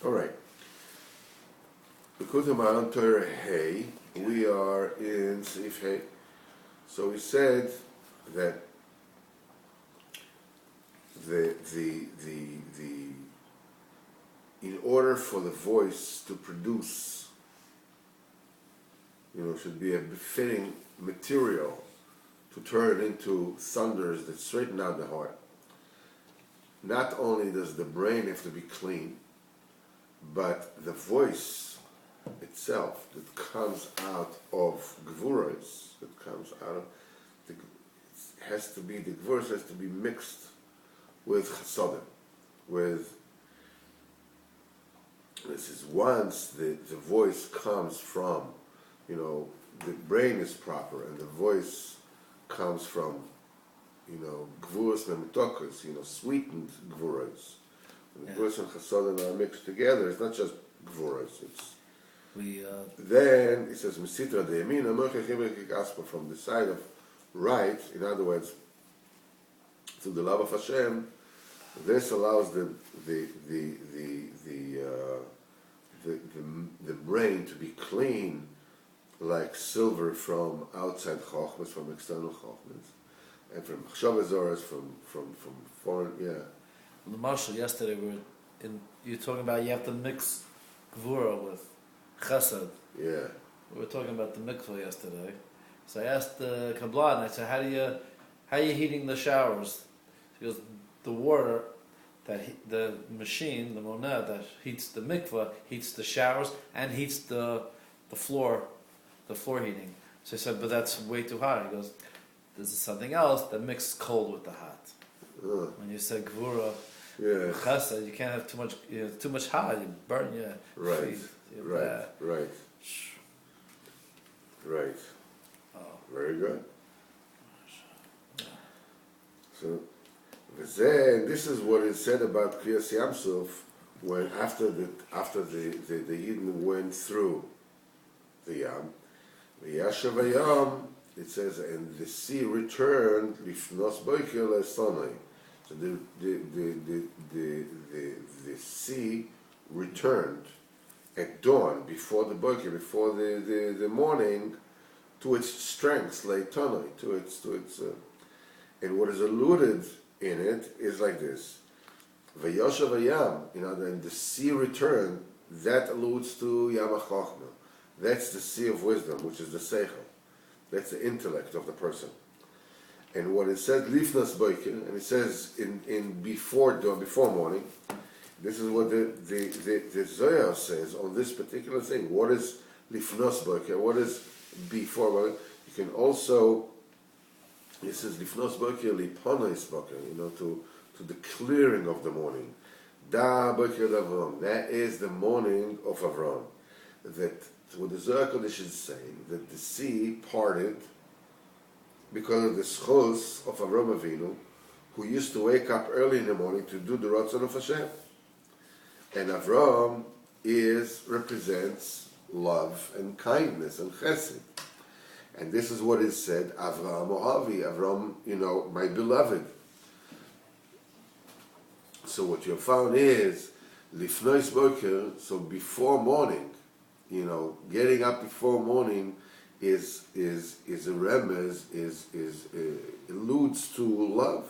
All right. Likutei Moharan Torah Hey. We are in Seif Hey. So we said that the in order for the voice to produce, should be a befitting material to turn into thunders that straighten out the heart. Not only does the brain have to be clean, but the voice itself that comes out of gvuros, that comes out of the gvuros has to be mixed with chasadim, with this is once the voice comes from, the brain is proper and the voice comes from, gvuros memitokas, sweetened gvuros. When gvuros and chasadim are mixed together, it's not just gvuros, it's then it says Mesitra de Yamin from the side of right, in other words, through the love of Hashem. This allows the brain to be clean, like silver from outside chokhmas, from external chokhmas, and from chshavah from foreign. Yeah. The marshal yesterday you're talking about you have to mix gvura with chesed. Yeah. We were talking about the mikvah yesterday. So I asked the Kabbalah, and I said, how are you heating the showers? She goes, the water the machine, the moneh that heats the mikvah, heats the showers and heats the floor heating. So I said, but that's way too hot. He goes, this is something else that mixes cold with the hot. When you say gvura, chesed, you can't have too much hot. You burn your feet. Right. Oh. Very good. So, this is what is said about Kriyas Yamsuf when after the Yidden went through the Yam, V'yashav Hayam, it says, and the sea returned lifnos boiker le'sonai. So the sea returned at dawn, before the boiker, before the morning, to its strength, leitonai, to its and what is alluded in it is like this: V'yoshav Hayam, and the sea returned. That alludes to Yam HaChochma. That's the sea of wisdom, which is the seichel. That's the intellect of the person. And what it says, lifnas boiker, and it says in before dawn, before morning. This is what the Zohar says on this particular thing. What is lifnos boiker? What is before morning? You can also, it says lifnos boiker liponos boiker, to the clearing of the morning. Da boiker Avram. That is the morning of Avram. That what the Zohar Kodesh is saying, that the sea parted because of the schos of Avram Avinu, who used to wake up early in the morning to do the Ratzon of Hashem. And Avram represents love and kindness and chesed. And this is what is said, Avram Ohavi, Avram, my beloved. So what you have found is, Lifnois Boker, so before morning, getting up before morning is a remez, alludes to love.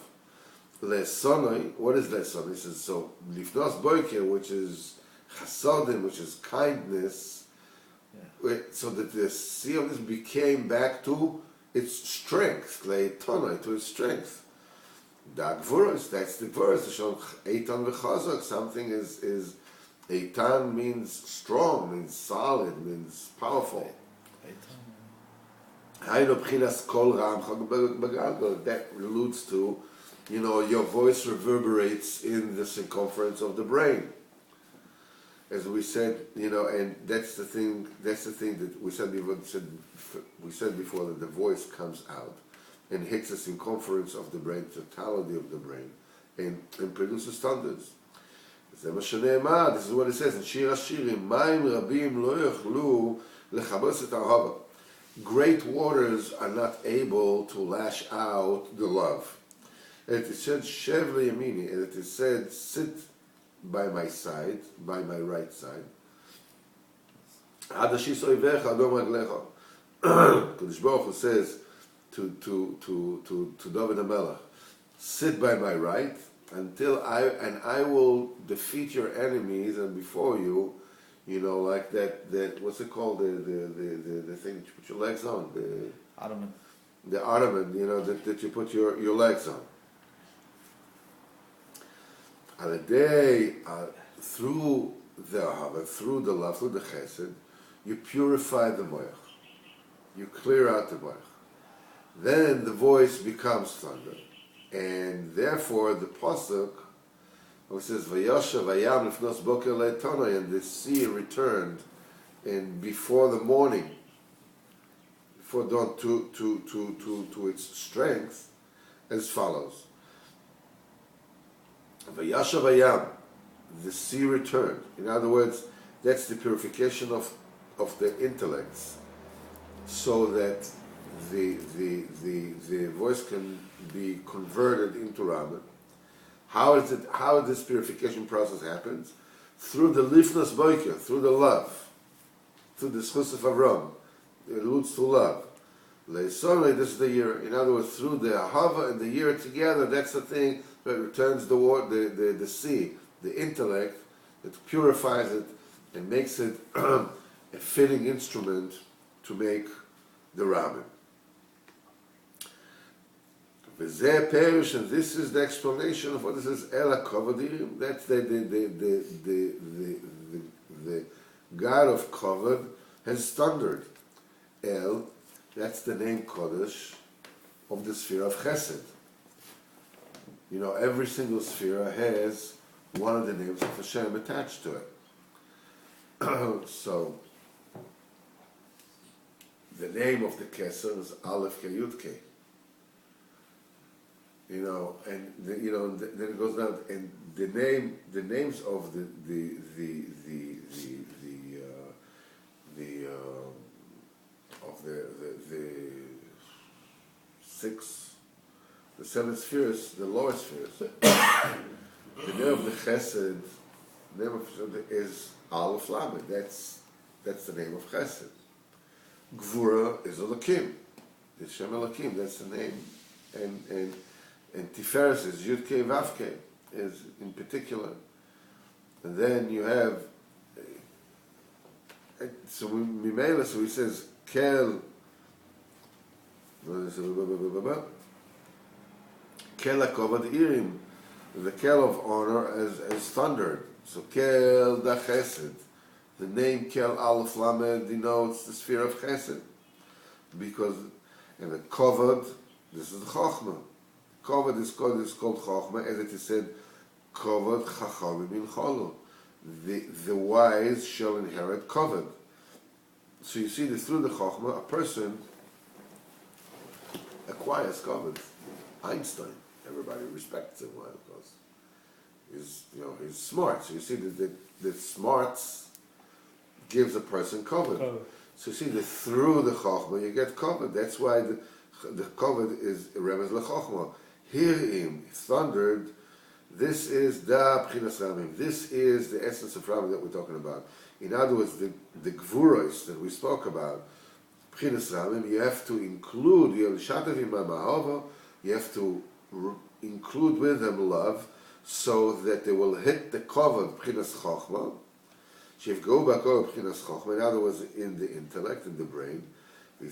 Lesonai, what is lesonai? It says, so lifnos boiker, which is chasadim, which is kindness, so that the sea of this became back to its strength, leitonai, to its strength. Da gvuros, that's the verse, eitan v'chazak, something is eitan means strong, means solid, means powerful. That alludes to, your voice reverberates in the circumference of the brain. As we said, and that's the thing that we said before, that the voice comes out and hits the circumference of the brain, totality of the brain, and produces thunders. This is what it says in Shir HaShirim, Mayim Rabim Lo Yochlu Lechabos Et Ahava. Great waters are not able to lash out the love. And it said Shev Leyamini, and it is said, sit by my side, by my right side. Kadosh Baruch Hu says to David HaMelech, sit by my right until I will defeat your enemies, and before you, like that what's it called, the thing that you put your legs on, Ottoman. the ottoman, that you put your legs on. And the day through the ahava, through the love, through the chesed, you purify the moach. You clear out the moach. Then the voice becomes thunder, and therefore the pasuk says, "Vayashav vayam lifnos boker le'tonai," and the sea returned, and before the morning, before dawn, to its strength, as follows. Vayashav vayam, the sea returned. In other words, that's the purification of the intellects, so that the voice can be converted into Raman. How this purification process happens? Through the lifnas boiker, through the love, through the schus of Avram. It alludes to love. Le'isonei, this is the year. In other words, through the ahava and the year together, that's the thing that returns the water, the sea, the intellect, that purifies it and makes it a fitting instrument to make the Raman. V'zeh perish, and this is the explanation of what this is. Ela Kovadim. That's the God of Kovad has thundered. El, that's the name Kodesh of the sphere of Chesed. Every single sphere has one of the names of Hashem attached to it. So the name of the Keser is Aleph Ke Yud Ke. And then it goes down, and the names of the seven spheres, the lower spheres. The name of the Chesed, the name of is Aleph Lamed. That's the name of Chesed. Gvura is Elokim. It's Shem Elokim. That's the name, and Tiferes is Yud Kei Vav Kei, is in particular. And then you have, so he says, Kel HaKovad Irim, the Kel of honor as thundered. So Kel Da Chesed, the name Kel Aleph Lamed denotes the sphere of Chesed, because, and the Kovad, this is the Chochmah. Kovad is called Chochmah, as it is said, Kovad Chachamim in Cholu. The wise shall inherit Kovad. So you see that through the Chochmah, a person acquires Kovad. Einstein, everybody respects him, why? Because he's smart. So you see that the smarts gives a person Kovad. So you see that through the Chochmah you get Kovad. That's why the Kovad is Remez LeChochmah. Hear him, thundered. This is Da Pchinas Ramim. This is the essence of Ramim that we're talking about. In other words, the Gvuros that we spoke about, Pchinas Ramim, you have to include, you have to include with them love, so that they will hit the Kovad Pchinas Chochmah. Shivgo Bakov Pchinas Chochmah. In other words, in the intellect, in the brain, and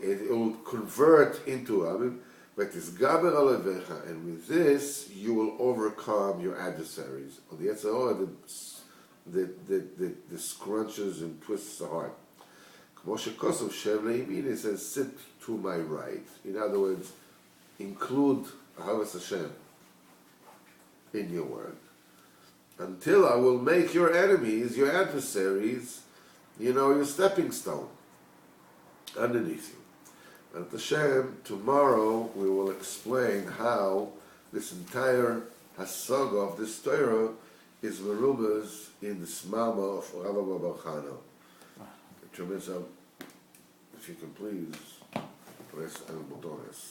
it will convert into Ramim. But this Gaber Alevecha, and with this you will overcome your adversaries. On the Yetzirah, the scrunches and twists the heart. It says, sit to my right. In other words, include Ahavas Hashem in your work, until I will make your enemies, your adversaries, your stepping stone underneath you. And Hashem, tomorrow we will explain how this entire hasaga of this Torah is merubas in the smama of Rabbi Bar Chana. If you can please press el botones.